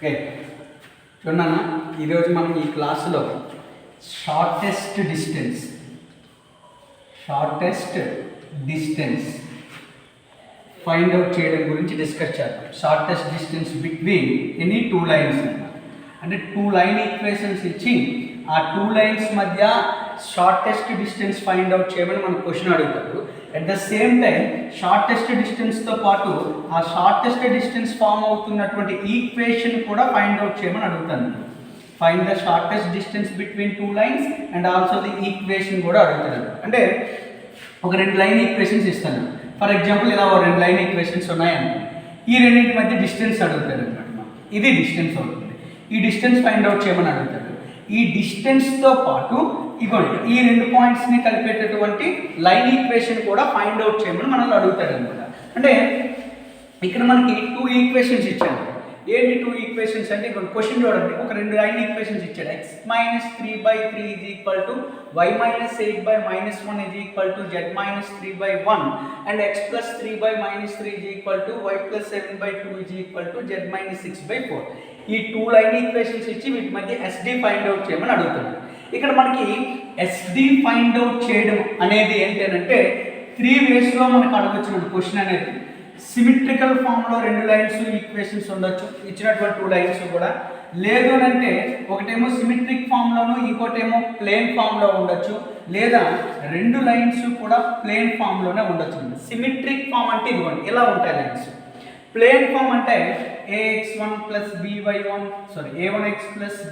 Okay చూడన్నా, ఈరోజు మనం ఈ క్లాసులో షార్టెస్ట్ డిస్టెన్స్ ఫైండ్ అవుట్ చేయడం గురించి డిస్కస్ చేద్దాం. Shortest distance between any two lines, అంటే టూ లైన్ ఈక్వేషన్స్ ఇచ్చి ఆ టూ లైన్స్ మధ్య షార్టెస్ట్ డిస్టెన్స్ ఫైండ్ అవుట్ చేయమని మనకు క్వశ్చన్ అడుగుతారు. At the same time shortest డిస్టెన్స్తో పాటు ఆ షార్టెస్ట్ డిస్టెన్స్ ఫామ్ అవుతున్నటువంటి ఈక్వేషన్ కూడా ఫైండ్ అవుట్ చేయమని అడుగుతాను. Find the shortest distance between two lines and also the equation కూడా అడుగుతాను. అంటే ఒక రెండు లైన్ ఈక్వేషన్స్ ఇస్తాను. ఫర్ ఎగ్జాంపుల్ ఇలా ఒక రెండు లైన్ ఈక్వేషన్స్ ఉన్నాయని ఈ రెండింటి మధ్య డిస్టెన్స్ అడుగుతాడు అనమాట. ఇది డిస్టెన్స్ అవుతుంది. ఈ డిస్టెన్స్ ఫైండ్ అవుట్ చేయమని అడుగుతాడు. ఈ డిస్టెన్స్తో పాటు ఇవ్వండి ఈ రెండు పాయింట్స్ని కలిపేటటువంటి లైన్ ఈక్వేషన్ కూడా ఫైండ్ అవుట్ చేయమని మనల్ని అడుగుతాడు అనమాట. అంటే ఇక్కడ మనకి టూ ఈక్వేషన్స్ ఇచ్చాడు. ఏంటి టూ ఈక్వేషన్స్ అంటే ఇక్కడ క్వశ్చన్ చూడండి, ఒక రెండు లైన్ ఈక్వేషన్స్ ఇచ్చాడు. x-3/3 is equal to y-8/-1 is equal to z-3/1 and x+3/-3 is equal to y+7/2 is equal to z-6/4. ఈ టూ లైన్ ఈక్వేషన్స్ ఇచ్చి వీటి మధ్య ఎస్డి ఫైండ్ అవుట్ చేయమని అడుగుతున్నాడు. ఇక్కడ మనకి ఎస్డి ఫైండ్ అవుట్ చేయడం అనేది ఏంటి అంటే 3 వేస్లో మనకు అడగచ్చు క్వశ్చన్ అనేది. సిమెట్రికల్ ఫామ్లో రెండు లైన్స్ ఈక్వేషన్స్ ఉండొచ్చు, ఇచ్చినటువంటి టూ లైన్స్ కూడా. లేదు అంటే ఒకటేమో సిమెట్రిక్ ఫామ్లోను ఇంకోటేమో ప్లేన్ ఫామ్లో ఉండొచ్చు, లేదా రెండు లైన్స్ కూడా ప్లేన్ ఫామ్లోనే ఉండొచ్చు. సిమెట్రిక్ ఫామ్ అంటే ఇదిగోండి ఇలా ఉంటాయి లైన్స్. ప్లేన్ ఫామ్ అంటే a1x plus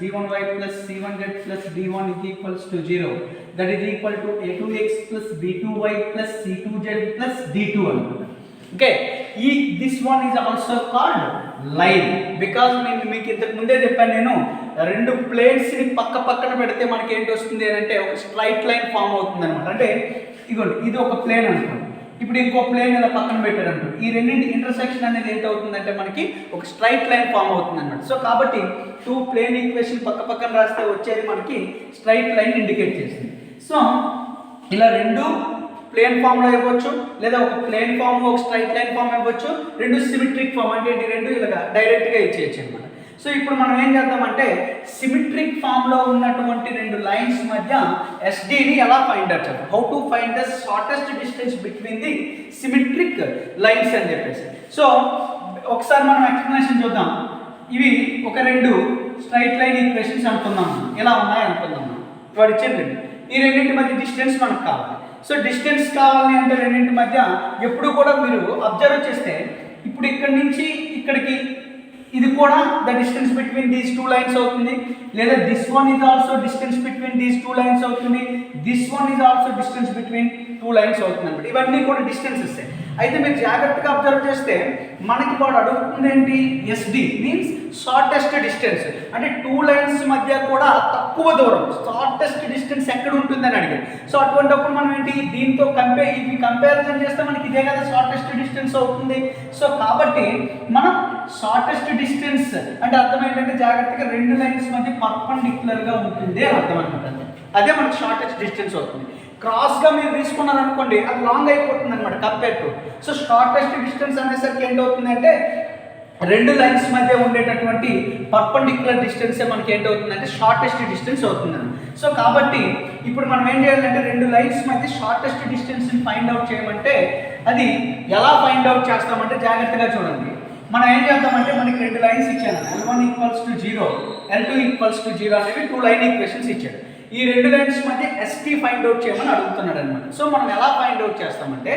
b1y plus c1z plus d1 is equals to 0. That is equal to a2x plus b2y plus c2z plus d2 అనుకుంటా. Okay, this one is also called line because మీకు ఇంతకు ముందే చెప్పాను నేను, రెండు ప్లేన్స్ని పక్కన పెడితే మనకి ఏంటి వస్తుంది అంటే ఒక స్ట్రైట్ లైన్ ఫామ్ అవుతుంది అనమాట. అంటే ఇదిగోండి ఇది ఒక ప్లేన్ అనుకోండి, ఇప్పుడు ఇంకో ప్లేన్ ఇలా పక్కన పెట్టారంట, ఈ రెండింటి ఇంటర్సెక్షన్ అనేది ఏంటవుతుందంటే మనకి ఒక స్ట్రైట్ లైన్ ఫామ్ అవుతుంది అనమాట. సో కాబట్టి టూ ప్లేన్ ఈక్వేషన్ పక్కన రాస్తే వచ్చేది మనకి స్ట్రైట్ లైన్ ఇండికేట్ చేస్తుంది. సో ఇలా రెండు ప్లేన్ ఫామ్లో ఇవ్వచ్చు, లేదా ఒక ప్లేన్ ఫామ్ ఒక స్ట్రైట్ లైన్ ఫామ్ ఇవ్వచ్చు, రెండు సిమెట్రిక్ ఫామ్ అంటే రెండు ఇలాగా డైరెక్ట్గా ఇచ్చేయచ్చు అనమాట. సో ఇప్పుడు మనం ఏం చేద్దామంటే సిమెట్రిక్ ఫామ్లో ఉన్నటువంటి రెండు లైన్స్ మధ్య ఎస్డిని ఎలా ఫైండ్ అవుట్ చేద్దాం. How to find the shortest distance between the symmetric lines అని చెప్పేసి. సో ఒకసారి మనం ఎక్స్ప్లెనేషన్ చూద్దాం. ఇవి ఒక రెండు స్ట్రైట్ లైన్ ఈక్వేషన్స్ అనుకుందాం, ఎలా ఉన్నాయి అనుకుందాం. వాడు ఇచ్చింది ఈ రెండింటి మధ్య డిస్టెన్స్ మనకు కావాలి. సో డిస్టెన్స్ కావాలి అంటే రెండింటి మధ్య ఎప్పుడు కూడా మీరు అబ్జర్వ్ చేస్తే ఇప్పుడు ఇక్కడి నుంచి ఇక్కడికి ఇది కూడా the distance between these two lines అవుతుంది, లేదా this one is also distance between these two lines అవుతుంది, this one is also distance between two lines అవుతుంది అనమాట. ఇవన్నీ కూడా డిస్టెన్స్ ఇస్తాయి. అయితే మీరు జాగ్రత్తగా అబ్జర్వ్ చేస్తే మనకి వాడు అడుగుతుంది ఏంటి, ఎస్డి మీన్స్ షార్టెస్ట్ డిస్టెన్స్. అంటే టూ లైన్స్ మధ్య కూడా తక్కువ దూరం షార్టెస్ట్ డిస్టెన్స్ ఎక్కడ ఉంటుందని అడిగాడు. సో అటువంటిప్పుడు మనం ఏంటి దీంతో కంపారిజన్ చేస్తే మనకి ఇదే కదా షార్టెస్ట్ డిస్టెన్స్ అవుతుంది. సో కాబట్టి మనం షార్టెస్ట్ డిస్టెన్స్ అంటే అర్థం ఏంటంటే జాగ్రత్తగా రెండు లైన్స్ మధ్య పర్పెండిక్యులర్గా ఉంటుంది అని అర్థం అనమాట. అదే మనకి షార్టెస్ట్ డిస్టెన్స్ అవుతుంది. క్రాస్గా మీరు తీసుకున్నారనుకోండి అది లాంగ్ అయిపోతుంది అనమాట compare to. So shortest distance అనేసరికి ఏంటవుతుందంటే రెండు లైన్స్ మధ్య ఉండేటటువంటి పర్పెండిక్యులర్ డిస్టెన్సే మనకి ఏంటవుతుందంటే షార్టెస్ట్ డిస్టెన్స్ అవుతుందని. సో కాబట్టి ఇప్పుడు మనం ఏం చేయాలంటే రెండు లైన్స్ మధ్య షార్టెస్ట్ డిస్టెన్స్ని ఫైండ్ అవుట్ చేయమంటే అది ఎలా ఫైండ్ అవుట్ చేస్తామంటే జాగ్రత్తగా చూడండి. మనం ఏం చేద్దామంటే మనకి రెండు లైన్స్ ఇచ్చాను, L1 = 0, L2 = 0 అనేవి టూ లైన్ ఈక్వేషన్స్ ఇచ్చాడు. ఈ రెండు లైన్స్ మధ్య ఎస్టీ ఫైండ్ అవుట్ చేయమని అడుగుతున్నాడు అనమాట. సో మనం ఎలా ఫైండ్ అవుట్ చేస్తామంటే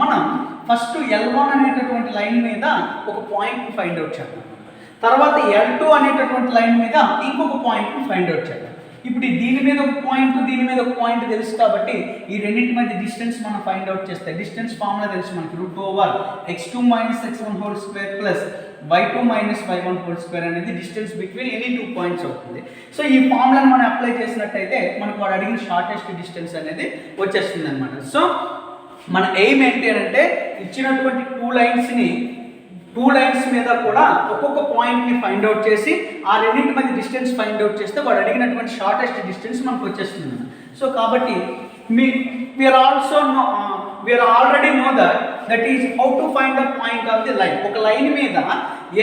మనం ఫస్ట్ L1 అనేటటువంటి లైన్ మీద ఒక పాయింట్ని ఫైండ్ అవుట్ చేద్దాం, తర్వాత L2 అనేటటువంటి లైన్ మీద ఇంకొక పాయింట్ని ఫైండ్ అవుట్ చేద్దాం. ఇప్పుడు దీని మీద ఒక పాయింట్ దీని మీద ఒక పాయింట్ తెలుసు కాబట్టి ఈ రెండింటి మధ్య డిస్టెన్స్ మనం ఫైండ్ అవుట్ చేస్తే డిస్టెన్స్ ఫార్ములా తెలుసు మనకి, √x2 - x1² plus y2 - y1² అనేది distance between any two points అవుతుంది. సో ఈ ఫార్ములాని మనం అప్లై చేసినట్టయితే మనకు వాడు అడిగిన షార్టెస్ట్ డిస్టెన్స్ అనేది వచ్చేస్తుంది అనమాట. సో మన ఎయిమ్ ఏంటి అంటే ఇచ్చినటువంటి టూ లైన్స్ మీద కూడా ఒక్కొక్క పాయింట్ని ఫైండ్ అవుట్ చేసి ఆ రెండింటి మధ్య డిస్టెన్స్ ఫైండ్ అవుట్ చేస్తే వాడు అడిగినటువంటి షార్టెస్ట్ డిస్టెన్స్ మనకు వచ్చేస్తుంది. సో కాబట్టి we are already know that that is how to find the point of the line. ఒక లైన్ మీద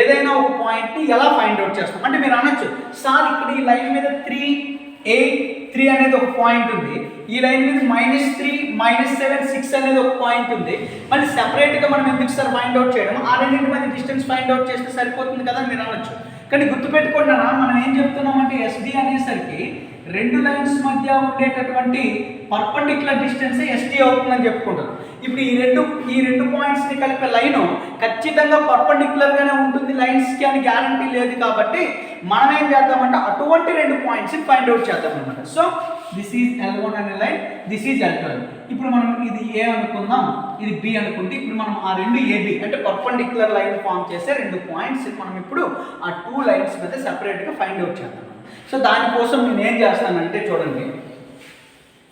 ఏదైనా ఒక పాయింట్ని ఎలా ఫైండ్ అవుట్ చేస్తాం అంటే మీరు అనొచ్చు, సార్ ఇక్కడ ఈ లైన్ మీద 3, 8, 3 అనేది ఒక పాయింట్ ఉంది, ఈ లైన్ మీద -3, -7, 6 అనేది ఒక పాయింట్ ఉంది, మళ్ళీ సెపరేట్గా మనం ఎందుకు సార్ ఫైండ్ అవుట్ చేయడం, ఆ రెండింటి మధ్య డిస్టెన్స్ ఫైండ్ అవుట్ చేస్తే సరిపోతుంది కదా మీరు అనొచ్చు. కానీ గుర్తుపెట్టుకోండి మనం ఏం చెప్తున్నామంటే SD అనేసరికి రెండు లైన్స్ మధ్య ఉండేటటువంటి పర్పెండిక్యులర్ డిస్టెన్స్ SD అవుతుందని చెప్పుకుంటారు. ఇప్పుడు ఈ రెండు పాయింట్స్ని కలిపే లైన్ ఖచ్చితంగా పర్పెండిక్యులర్గానే ఉంటుంది లైన్స్కి అని గ్యారంటీ లేదు కాబట్టి మనం ఏం చేద్దామంటే అటువంటి రెండు పాయింట్స్ని ఫైండ్ అవుట్ చేద్దాం అనమాట. సో దిస్ ఈజ్ L1 అనే లైన్, దిస్ ఈజ్ L2. ఇప్పుడు మనం ఇది A అనుకుందాం, ఇది B అనుకుంటే ఇప్పుడు మనం ఆ రెండు AB అంటే పర్పెండిక్యులర్ లైన్ ఫామ్ చేసే రెండు పాయింట్స్ మనం ఇప్పుడు ఆ 2 లైన్స్ మీద సెపరేట్గా ఫైండ్ అవుట్ చేద్దాం. సో దానికోసం నేను ఏం చేస్తానంటే చూడండి,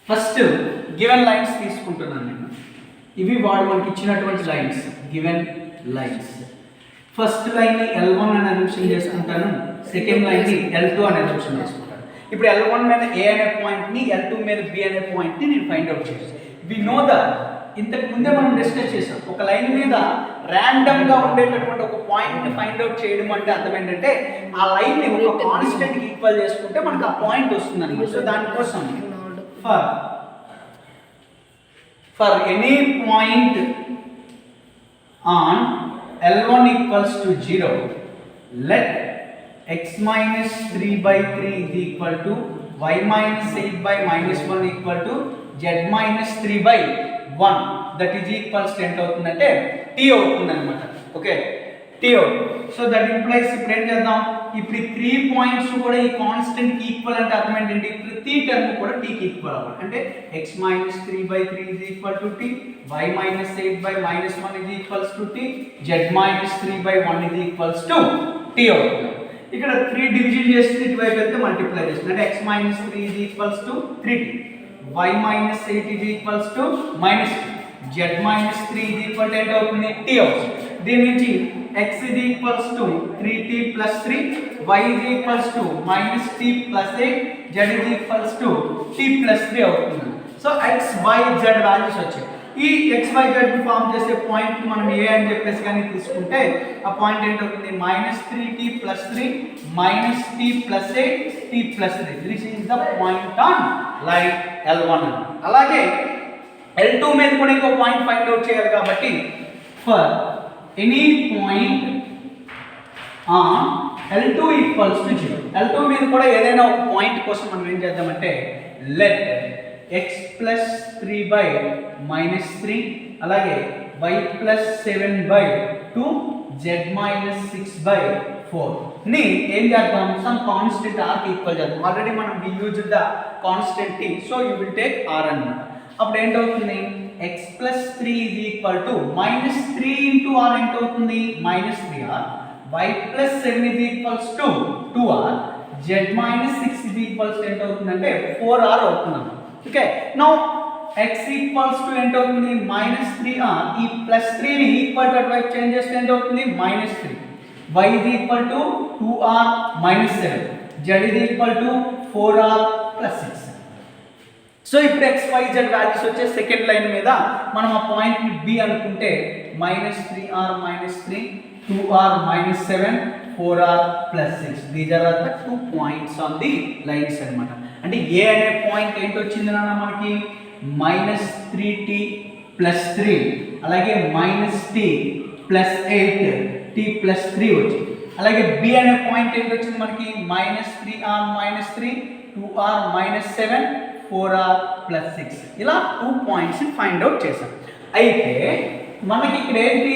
ఫస్ట్ గివెన్ లైన్స్ తీసుకుంటున్నాను నేను. ఇవి వాడు మనకి ఇచ్చినటువంటి లైన్స్, గివెన్ లైన్స్. ఫస్ట్ లైన్ని L1 అనే అజంప్షన్ చేసుకుంటాను, సెకండ్ లైన్ని L2 అనే అజంప్షన్ చేసుకుంటాను. ఇప్పుడు L1 మీద A అనే పాయింట్ని, L2 మీద B అనే పాయింట్ని నేను ఫైండ్ అవుట్ చేస్తాను. వి నో దట్ ఇంతకు ముందే మనం డిస్కస్ చేసాం, ఒక లైన్ మీద ర్యాండమ్గా ఉండేటటువంటి ఒక పాయింట్ని ఫైండ్ అవుట్ చేయడం అంటే అర్థం ఏంటంటే ఆ లైన్ని ఒక కాన్స్టెంట్కి ఈక్వల్ చేసుకుంటే మనకు ఆ పాయింట్ వస్తుందని. సో దానికోసం for any point on L1 equals to 0, let x minus 3/3 is equal to y minus 8/-1 equal to z minus 3/1. That is equals ఎంత అవుతుందంటే t అవుతుంది అనమాట. ఓకే, t అవుతుంది. సో దట్ ఇంప్లైస్ ఇప్పుడు ఏం చేద్దాం, ఇప్పుడు ఈ 3 పాయింట్స్ కూడా ఈ కాన్స్టెంట్ కి ఈక్వల్ అంటే అర్థం ఏంటంటే ప్రతి టర్మ్ కూడా t కి ఈక్వల్ అవ్వాలి. అంటే x minus 3/3 is equal to t, y minus 8/-1 is equals to t, z minus 3/1 is equals to t అవుతుంది. ఇక్కడ 3 డివిజన్ చేస్తే ఇటువైపు వెళ్తే మల్టిప్లై చేస్తుంది అంటే x minus 3 is equals to 3t, y minus 8 is equals to -t, z minus 3 is equal to ఎంత అవుతుంది t అవుతుంది. దీని నుంచి x is equals to 3t plus 3, y is equals to -t plus 8, z is equals to t plus 3 అవుతుంది. So x, y, z values వచ్చాయి. ఈ x, y, z ని form చేసే పాయింట్ మనం a అని చెప్పేసి కానీ తీసుకుంటే ఆ పాయింట్ ఏంటవుతుంది -3t plus 3, -t plus 8, t plus 3. This is the point on line L1. అలాగే L2 మీద కూడా ఇంకో పాయింట్ ఫైండ్ అవుట్ చేయాలి కాబట్టి for any point on L2 equals to 0, L2 మీద కూడా ఏదైనా ఒక పాయింట్ కోసం మనం ఏం చేద్దామంటే లెట్ x plus 3/-3 అలాగే y plus 7/2, z minus 6/4 ని ఏం చేద్దాం సమ్ కాన్స్టెంట్ r కి ఈక్వల్ చేద్దాం. ఆల్రెడీ మనం we use the constant t, so you will take r అన్నమాట. అప్పుడు ఏంటవుతుంది x plus 3 is equal to -3 into r ఎంత అవుతుంది -3r, y plus 7 is equals to 2r, z minus 6 is equals to ఎంత అవుతుందంటే 4r అవుతుంది. Okay, now x equals to ఎంత అవుతుంది -3r, ఈ +3 ని ఈక్వల్ టు అటువైపు చేంజ్ చేస్తే ఎంత అవుతుంది -3, y is equal to 2r minus 7, z is equal to 4r plus 6. So ఇప్పుడు x, y, z వాల్యూస్ వచ్చే సెకండ్ లైన్ మీద మనం ఆ పాయింట్ ని b అనుకుంటే -3r minus 3, 2r minus 7, 4r plus 6. These are the 2 points on the lines అన్నమాట. అంటే a అనే పాయింట్ ఏంటి వచ్చింది నాన్న మనకి -3t plus 3 అలాగే -t plus 8, t plus 3 వచ్చింది. అలాగే b అనే పాయింట్ ఏంటి వచ్చింది మనకి -3r minus 3, 2r minus 7, 4r plus 6. ఇలా 2 పాయింట్స్ ఫైండ్ అవుట్ చేసాం. అయితే మనకి ఇక్కడ ఏంటి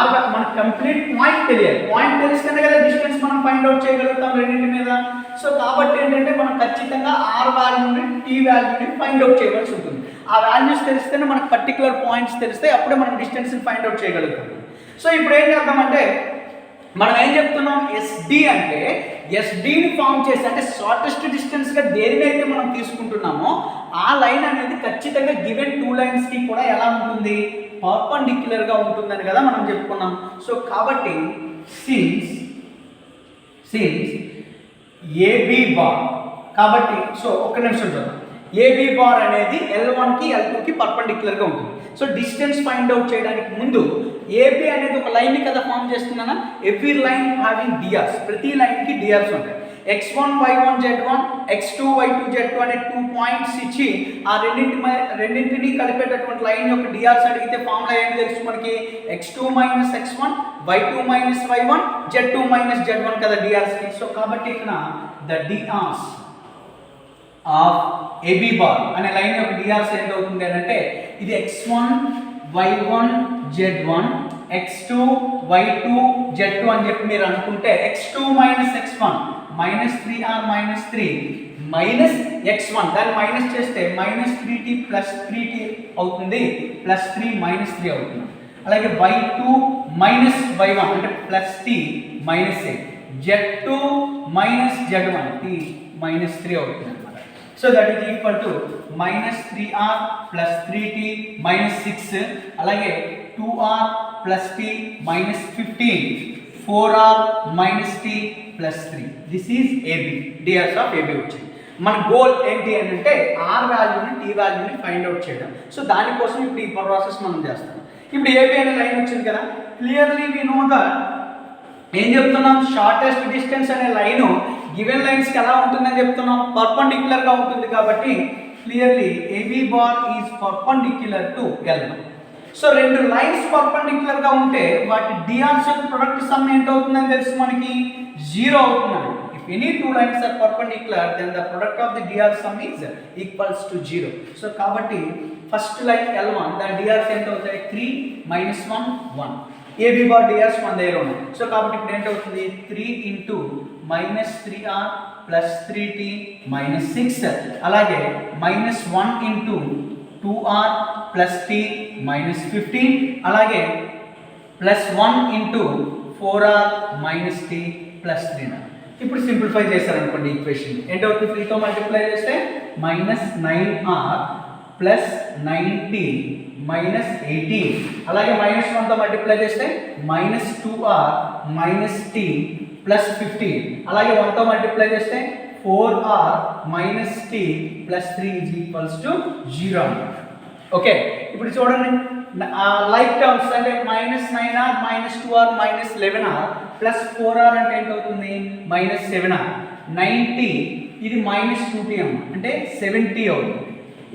r, మనకి కంప్లీట్ పాయింట్ తెలియాలి. పాయింట్ తెలిస్తేనే కదా డిస్టెన్స్ మనం ఫైండ్ అవుట్ చేయగలుగుతాం రెండింటి మీద. సో కాబట్టి ఏంటంటే మనం ఖచ్చితంగా r వాల్యూని t వాల్యూని ఫైండ్ అవుట్ చేయవలసి ఉంటుంది. ఆ వాల్యూస్ తెలిస్తేనే మనకు పర్టికులర్ పాయింట్స్ తెలిస్తే అప్పుడే మనం డిస్టెన్స్ని ఫైండ్ అవుట్ చేయగలుగుతాం. సో ఇప్పుడు ఏం చేద్దామంటే మనం ఏం చెప్తున్నాం SD అంటే SDని ఫామ్ చేసి అంటే షార్టెస్ట్ డిస్టెన్స్గా దేనినైతే మనం తీసుకుంటున్నామో ఆ లైన్ అనేది ఖచ్చితంగా గివెన్ 2 లైన్స్కి కూడా ఎలా ఉంటుంది పర్పెండిక్యులర్గా ఉంటుందని కదా మనం చెప్పుకున్నాం. సో కాబట్టి సిన్స్ AB బార్ కాబట్టి సో ఒక్క నిమిషం చూద్దాం. AB బార్ అనేది L1కి L2కి పర్పెండిక్యులర్గా ఉంటుంది. సో డిస్టెన్స్ ఫైండ్ అవుట్ చేయడానికి ముందు ఏబి అనేది ఒక లైన్ని కదా ఫామ్ చేస్తున్నానా, ఎవ్రీ లైన్ హ్యావింగ్ డిఆర్స్, ప్రతి లైన్కి డిఆర్స్ ఉంటాయి. x1 y1 z1 x2 y2 z2 అనే 2 పాయింట్స్ ఇచ్చి ఆ రెండింటిని కలిపేటటువంటి లైన్ యొక్క డిఆర్స్ అడిగితే ఫార్ములా ఏంటి తెలుసు మనకి, x2 minus x1 y2 minus y1 z2 minus z1 కదా డిఆర్స్ కి. సో కాబట్టి ఇక్కడ the DRs of AB bar అనే లైన్ యొక్క డిఆర్స్ ఎంత అవుతుంది అని అంటే, ఇది x1 y1 z1 x2 y2 z2 అని చెప్పి మీరు అనుకుంటే x2 minus x1 minus 3r minus 3 minus x1 దాన్ని మైనస్ చేస్తే మైనస్ 3t ప్లస్ 3t అవుతుంది, ప్లస్ 3 మైనస్ 3 అవుతుంది. అలాగే y2 మైనస్ y1 అంటే plus t minus a, z2 minus z1 t minus 3 అవుతుంది అనమాట. So that is equal to minus 3r plus 3t minus 6, అలాగే 2r plus t minus 15, 4r minus t plus 3. This is AB, DRs of AB వచ్చింది. మన goal ఏంటి అని అంటే are వాల్యూని tea వాల్యూని ఫైండ్ అవుట్ చేయడం. సో దానికోసం ఇప్పుడు ఈ ప్రాసెస్ మనం చేస్తాం. ఇప్పుడు ఏబి అనే లైన్ వచ్చింది కదా, క్లియర్లీ వి నో దట్ ఏం చెప్తున్నాం, షార్టెస్ట్ డిస్టెన్స్ అనే లైన్ గివెన్ లైన్స్కి ఎలా ఉంటుందని చెప్తున్నాం, పర్పెండిక్యులర్గా ఉంటుంది. కాబట్టి clearly AB bar is perpendicular to L. So రెండు లైన్స్ పర్పెండిక్యులర్ గా ఉంటే వాటి డిఆర్స్ యొక్క ప్రొడక్ట్ సమ్ ఎంత అవుతుందని తెలుసు మనకి, 0 అవుతుందని. If any two lines are perpendicular then the product of the DR sum is equals to 0. So కాబట్టి ఫస్ట్ లైన్ L1 దాని డిఆర్స్ ఎంత అవుతాయి, 3 మైనస్ 1 1. ఏబి బార్ డిఆర్స్ మన దగ్గర ఉన్నాయి. సో కాబట్టి ఇప్పుడు ఏంటవుతుంది, 3 into minus 3r plus 3t minus 6, అలాగే minus 1 into 2r plus t minus 15, అలాగే plus 1 into 4r minus t plus 3. ఇప్పుడు సింప్లిఫై చేశారనుకోండి ఈక్వేషన్ ఏంటవుతుంది, 3తో మల్టిప్లై చేస్తే minus 9r plus 9t minus 18, అలాగే మైనస్ 1తో మల్టిప్లై చేస్తే minus 2r minus t plus 15, అలాగే 1తో multiply చేస్తే 4r minus t plus 3 is equals to 0 అన్నమాట. Okay, ఇప్పుడు చూడండి లైక్ టర్మ్స్ అంటే minus 9r minus 2r minus 11r plus 4r అంటే ఏంటవుతుంది, minus 7r. 90 ఇది మైనస్ 2t అమ్మ అంటే 70 అవుతుంది.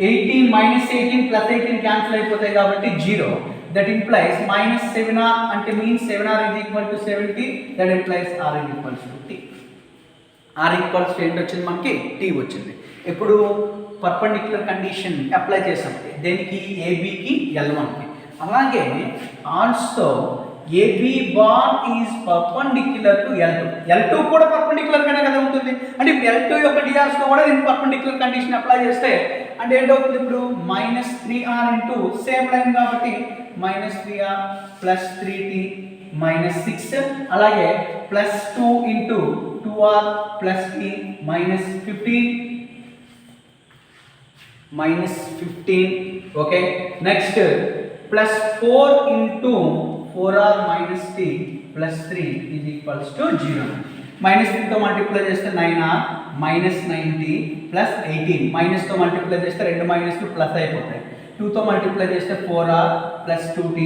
18 మైనస్ 18 ప్లస్ 18 క్యాన్సిల్ అయిపోతాయి కాబట్టి 0. దట్ ఇంప్లైస్ మైనస్ 7r అంటే means 7r is equal to 70. That implies r is equals to t. r equals to ఏంటి వచ్చింది మనకి, t వచ్చింది. ఇప్పుడు పర్పెండిక్యులర్ కండిషన్ అప్లై చేసాం దేనికి, ఏబికి L1కి. అలాగే also AB bar is perpendicular to L2. L2 కూడా పర్పెండిక్యులర్ గానే కదా ఉంటుంది. అంటే L2 యొక్క డిఆర్స్ తో కూడా నేను పర్పెండిక్యులర్ కండిషన్ అప్లై చేస్తే అంటే ఏంటవుతుంది, ఇప్పుడు minus 3r into same line కాబట్టి minus 3r plus 3t minus 6, అలాగే plus 2 into 2r plus t minus 15 minus 15. Okay, next plus 4 into 4r minus t plus 3 is equals to 0. Minus 3తో multiply చేస్తే 9r minus 9t plus 18, మైనస్తో multiply చేస్తే 2 మైనస్లు plus అయిపోతాయి. 2తో multiply చేస్తే 4r plus 2t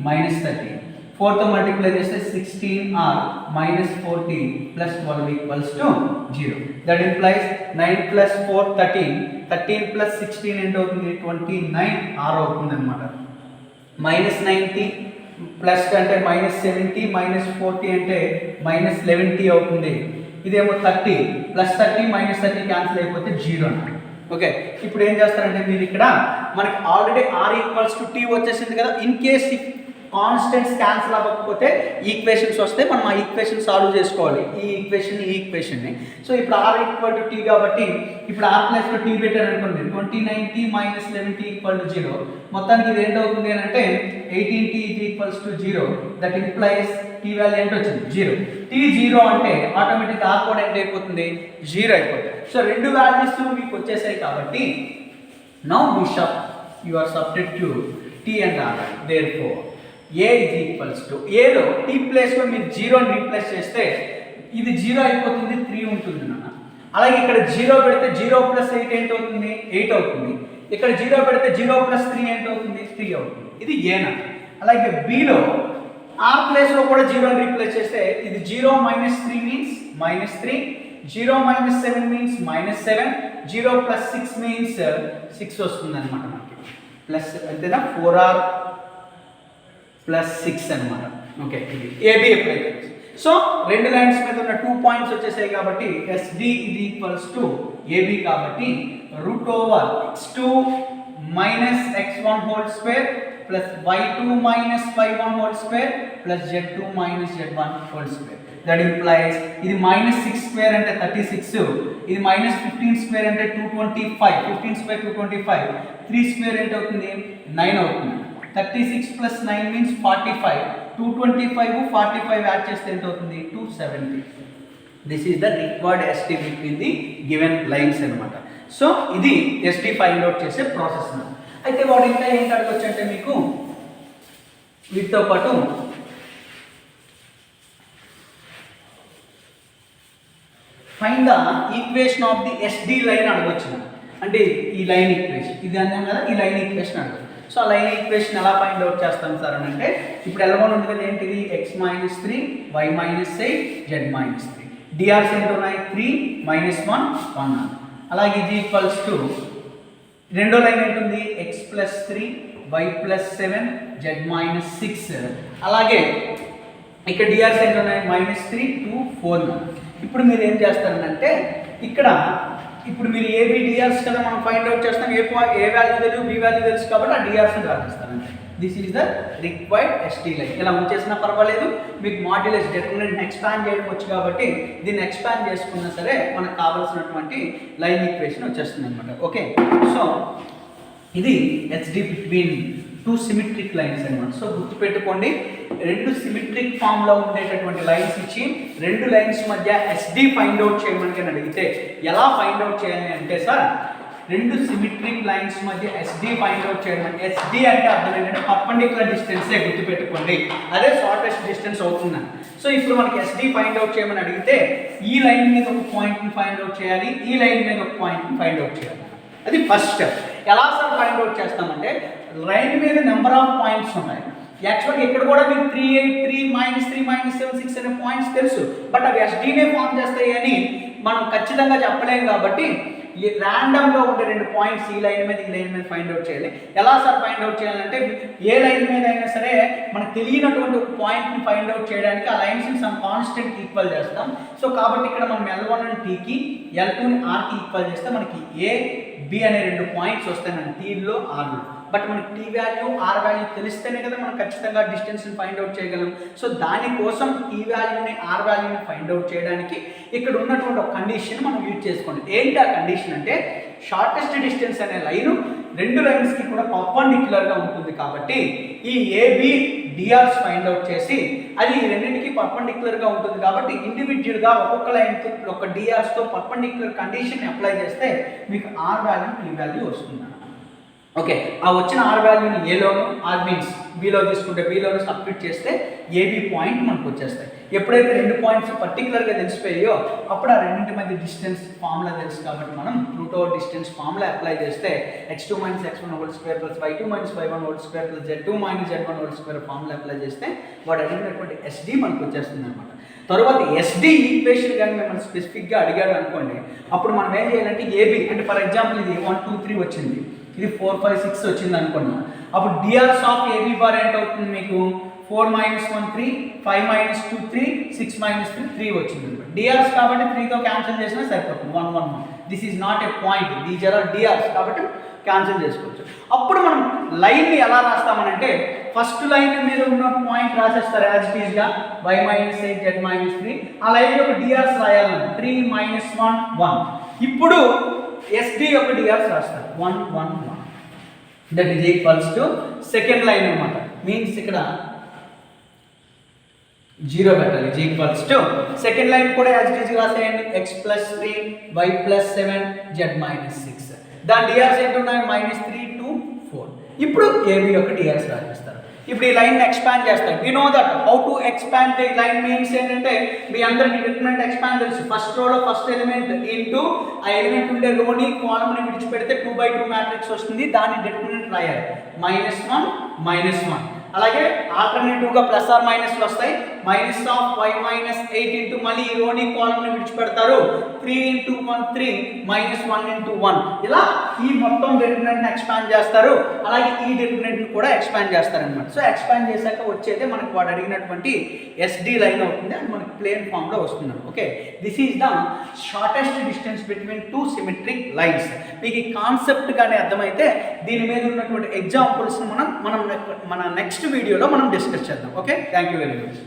minus 30, 4తో multiply చేస్తే 16r minus 4t plus 12 equals to 0. That implies 9 plus 4 13, 13 plus 16 ఏంటవుతుంది, 29r అవుతుంది అనమాట. మైనస్ 90 ప్లస్ అంటే మైనస్ 70 మైనస్ 40 అంటే మైనస్ 11t అవుతుంది. ఇదేమో 30 ప్లస్ 30 మైనస్ 30 క్యాన్సిల్ అయిపోతే 0 అన్నమాట. ఓకే, ఇప్పుడు ఏం చేస్తారంటే మీరు ఇక్కడ మనకి already r equals to t వచ్చేసింది కదా. ఇన్ కేస్ కాన్స్టెంట్స్ క్యాన్సిల్ అవ్వకపోతే ఈక్వేషన్స్ వస్తే మనం ఆ ఈక్వేషన్ సాల్వ్ చేసుకోవాలి, ఈ ఈక్వేషన్ని. సో ఇప్పుడు r ఈక్వల్ టు t కాబట్టి ఇప్పుడు r ప్లస్ t పెట్టారు అనుకోండి, 29t minus 11t equal to 0. మొత్తానికి ఇది ఏంటవుతుంది అని అంటే 18t is equals to 0. That implies t value ఏంటి వచ్చింది, 0. t 0 అంటే ఆటోమేటిక్ r కూడా ఎంత అయిపోతుంది, 0 అయిపోతుంది. సో రెండు వాల్యూస్ మీకు వచ్చేసాయి కాబట్టి now you are substitute t and r. Therefore a is equals to ఏలో t ప్లేస్లో మీరు 0ని రీప్లేస్ చేస్తే ఇది 0 అయిపోతుంది, 3 ఉంటుంది నాన్న. అలాగే ఇక్కడ 0 పెడితే 0 ప్లస్ 8 ఏంటవుతుంది, 8 అవుతుంది. ఇక్కడ 0 పెడితే 0 ప్లస్ 3 ఏంటవుతుంది, 3 అవుతుంది. ఇది ఏనా. అలాగే బిలో ఆర్ ప్లేస్లో కూడా జీరోని రీప్లేస్ చేస్తే ఇది 0 - 3 మీన్స్ -3, 0 - 7 మీన్స్ -7, 0 + 6 మీన్స్ 6 వస్తుంది అనమాట మనకి. ప్లస్ అంతేనా 4r + 6 అనమాట. ఓకే, ఇది ఏబి ఎప్పుడైతే. సో రెండు లైన్స్ మీద ఉన్న 2 పాయింట్స్ వచ్చేసాయి కాబట్టి SD = AB కాబట్టి √x2 - x1² + y2 - y1² + z2 - z1². That implies ఇది -6² అంటే 36, ఇది -15² అంటే 225, 15² 225, 3² ఎంత అవుతుంది 9 అవుతుంది. 36 + 9 మీన్స్ 45, 225 45 యాడ్ చేస్తే ఎంత అవుతుంది 270. This is the required SD between the given lines అనమాట. సో ఇది SD ఫైండ్ అవుట్ చేసే ప్రాసెస్. అయితే వాడు ఇంకా ఏంటి అడగొచ్చు అంటే మీకు వీటితో పాటు find the equation of the SD line అడగొచ్చు. అంటే ఈ లైన్ ఈక్వేషన్ ఇది అన్నాం కదా, ఈ లైన్ ఈక్వేషన్ అడగచ్చు. సో ఆ లైన్ ఈక్వేషన్ ఎలా ఫైండ్ అవుట్ చేస్తాం సార్ అని అంటే ఇప్పుడు L1 ఉంది కదా, ఏంటిది x - 3 y - 8 z - 3. డిఆర్స్ ఎంత ఉన్నాయి 3 - 1 1. అలాగే ఇది ఈక్వల్స్ టు రెండో లైన్ ఉంటుంది x + 3 y + 7 z - 6. అలాగే ఇక్కడ డిఆర్స్ ఎంత ఉన్నాయి -3 2 4. ఇప్పుడు మీరు ఏం చేస్తారంటే ఇక్కడ ఇప్పుడు మీరు ఏబి డిఆర్స్ కదా మనం ఫైండ్ అవుట్ చేస్తాం. ఏ వాల్యూ తెలుసు, బి వాల్యూ తెలుసు కాబట్టి ఆ డిఆర్స్ని రాసిస్తారంటే this is the required SD line. ఇలా ఉంచేసినా పర్వాలేదు, మీకు మాడ్యులస్ డిటర్మినెంట్ ఎక్స్పాండ్ చేయడం వచ్చు కాబట్టి దీన్ని ఎక్స్పాండ్ చేసుకున్నా సరే మనకు కావాల్సినటువంటి లైన్ ఈక్వేషన్ వచ్చేస్తుంది అనమాట. ఓకే, సో ఇది SD బిట్వీన్ 2 సిమెట్రిక్ లైన్స్ అనమాట. సో గుర్తుపెట్టుకోండి, రెండు సిమెట్రిక్ ఫామ్లో ఉండేటటువంటి లైన్స్ ఇచ్చి రెండు లైన్స్ మధ్య SD ఫైండ్ అవుట్ చేయమని అడిగితే ఎలా ఫైండ్ అవుట్ చేయాలి అంటే సార్ రెండు సిమెట్రిక్ లైన్స్ మధ్య SD ఫైండ్ అవుట్ చేయడం. SD అంటే అర్థం ఏంటంటే పర్పెండిక్యులర్ డిస్టెన్సే, గుర్తుపెట్టుకోండి, అదే షార్టెస్ట్ డిస్టెన్స్ అవుతుంది. సో ఇప్పుడు మనకి SD ఫైండ్ అవుట్ చేయమని అడిగితే ఈ లైన్ మీద ఒక పాయింట్ని ఫైండ్ అవుట్ చేయాలి, ఈ లైన్ మీద ఒక పాయింట్ని ఫైండ్ అవుట్ చేయాలి. అది ఫస్ట్ స్టెప్. ఎలా సార్ ఫైండ్ అవుట్ చేస్తామంటే లైన్ మీద నెంబర్ ఆఫ్ పాయింట్స్ ఉన్నాయి. యాక్చువల్గా ఇక్కడ కూడా మీకు 3 8 3 -3 -7 6 అనే పాయింట్స్ తెలుసు, బట్ అవి SDనే ఫామ్ చేస్తాయి అని మనం ఖచ్చితంగా చెప్పలేము. కాబట్టి ఈ ర్యాండమ్గా ఉండే రెండు పాయింట్స్ ఈ లైన్ మీద ఫైండ్ అవుట్ చేయాలి. ఎలా సార్ ఫైండ్ అవుట్ చేయాలంటే ఏ లైన్ మీద అయినా సరే మనకు తెలియనటువంటి ఒక పాయింట్ని ఫైండ్ అవుట్ చేయడానికి ఆ లైన్స్ని సమ్ కాన్స్టెంట్ ఈక్వల్ చేస్తాం. సో కాబట్టి ఇక్కడ మనం L1 Tకి L2 Rకి ఈక్వల్ చేస్తే మనకి A B అనే రెండు పాయింట్స్ వస్తాయి Tలో Rలో. బట్ మనకి T వాల్యూ R వాల్యూ తెలిస్తేనే కదా మనం ఖచ్చితంగా డిస్టెన్స్ని ఫైండ్ అవుట్ చేయగలం. సో దానికోసం T వాల్యూని R వాల్యూని ఫైండ్ అవుట్ చేయడానికి ఇక్కడ ఉన్నటువంటి ఒక కండిషన్ మనం యూజ్ చేసుకోండి. ఏంటి ఆ కండిషన్ అంటే షార్టెస్ట్ డిస్టెన్స్ అనే లైన్ రెండు లైన్స్కి కూడా పర్పెండిక్యులర్గా ఉంటుంది. కాబట్టి ఈ AB డిఆర్స్ ఫైండ్ అవుట్ చేసి అది రెండింటికి పర్పెండిక్యులర్గా ఉంటుంది కాబట్టి ఇండివిజువల్గా ఒక్కొక్క లైన్తో ఒక డిఆర్స్తో పర్పెండిక్యులర్ కండిషన్ అప్లై చేస్తే మీకు R వాల్యూ T వాల్యూ వస్తుంది. ఓకే, ఆ వచ్చిన R వాల్యూని ఏలోను ఆర్ మీన్స్ బీలో తీసుకుంటే బీలోను సబ్స్టిట్యూట్ చేస్తే AB పాయింట్ మనకు వచ్చేస్తాయి. ఎప్పుడైతే రెండు పాయింట్స్ పర్టికులర్గా తెలిసిపోయాయో అప్పుడు ఆ రెండింటి మధ్య డిస్టెన్స్ ఫార్ములా తెలుసు కాబట్టి మనం √ డిస్టెన్స్ ఫార్ములా అప్లై చేస్తే x2 - x1² + y2 - y1² + z2 - z1² formula apply చేస్తే వాడు అడిగినటువంటి SD మనకు వచ్చేస్తుంది అనమాట. తర్వాత SD ఈక్వేషన్ కానీ మనం స్పెసిఫిక్గా అడిగాడు అనుకోండి, అప్పుడు మనం ఏం చేయాలంటే AB అంటే ఫర్ ఎగ్జాంపుల్ ఇది 1 2 3 వచ్చింది, ఇది 4 5 6 వచ్చింది అనుకున్నాం. అప్పుడు డిఆర్స్ ఆఫ్ AB బార్ ఎంత అవుతుంది మీకు 4 - 1 3 5 - 2 3 6 - 3 3 వచ్చింది. డిఆర్స్ కాబట్టి 3తో క్యాన్సిల్ చేసినా సరిపోతుంది 1 1 1. This is not a point, these are DRs కాబట్టి క్యాన్సిల్ చేసుకోవచ్చు. అప్పుడు మనం లైన్ని ఎలా రాస్తామనంటే ఫస్ట్ లైన్ మీద ఉన్న పాయింట్ రాసేస్తారు యాజ్ ఇట్ ఈస్గా y - 8 z - 3. ఆ లైన్ యొక్క డిఆర్స్ రాయాలన్నా 3 - 1 1. ఇప్పుడు SD యొక్క డిఆర్స్ రాస్తారు 1 1 1. That is equals to second line అనమాట. మీన్స్ ఇక్కడ 0 పెట్టాలి. Is equals to second line కూడా as it is రాసేయండి x + 3 y + 7 z - 6. దాని డిఆర్స్ ఏంటి ఉన్నాయి -3 2 4. ఇప్పుడు AB యొక్క డిఆర్స్ రాసేస్తారు. ఇప్పుడు ఈ లైన్ ఎక్స్పాండ్ చేస్తాం. You know that how to expand the line means ఏంటంటే మీ అందరికి డిటర్మినెంట్ ఎక్స్పాండ్ తెలుసు. ఫస్ట్ రోలో ఫస్ట్ ఎలిమెంట్ ఇంటూ ఆ ఎలిమెంట్ ఉండే రోని కాలమ్ని విడిచిపెడితే 2 by 2 మ్యాట్రిక్స్ వస్తుంది. దాన్ని డిటర్మినెంట్ రాయాలి -1 -1. అలాగే ఆల్టర్నేటివ్గా ప్లస్ ఆర్ మైనస్లు వస్తాయి. -5 - 8 మళ్ళీ ఈ రోని కాలమ్ని విడిచిపెడతారు. 3 × 1 3 -1 × 1 ఇలా ఈ మొత్తం డిటర్మినెంట్ని ఎక్స్పాండ్ చేస్తారు. అలాగే ఈ డిటర్మినెంట్ని కూడా ఎక్స్పాండ్ చేస్తారనమాట. సో ఎక్స్పాండ్ చేశాక వచ్చేదే మనకు వాడు అడిగినటువంటి SD లైన్ అవుతుంది. అది మనకి ప్లేన్ ఫామ్లో వస్తుంది. Okay, this is the shortest distance between 2 symmetric lines. మీకు ఈ కాన్సెప్ట్ కానీ అర్థమైతే దీని మీద ఉన్నటువంటి ఎగ్జాంపుల్స్ని మనం మన నెక్స్ట్ వీడియోలో మనం డిస్కస్ చేద్దాం. Okay, thank you very much.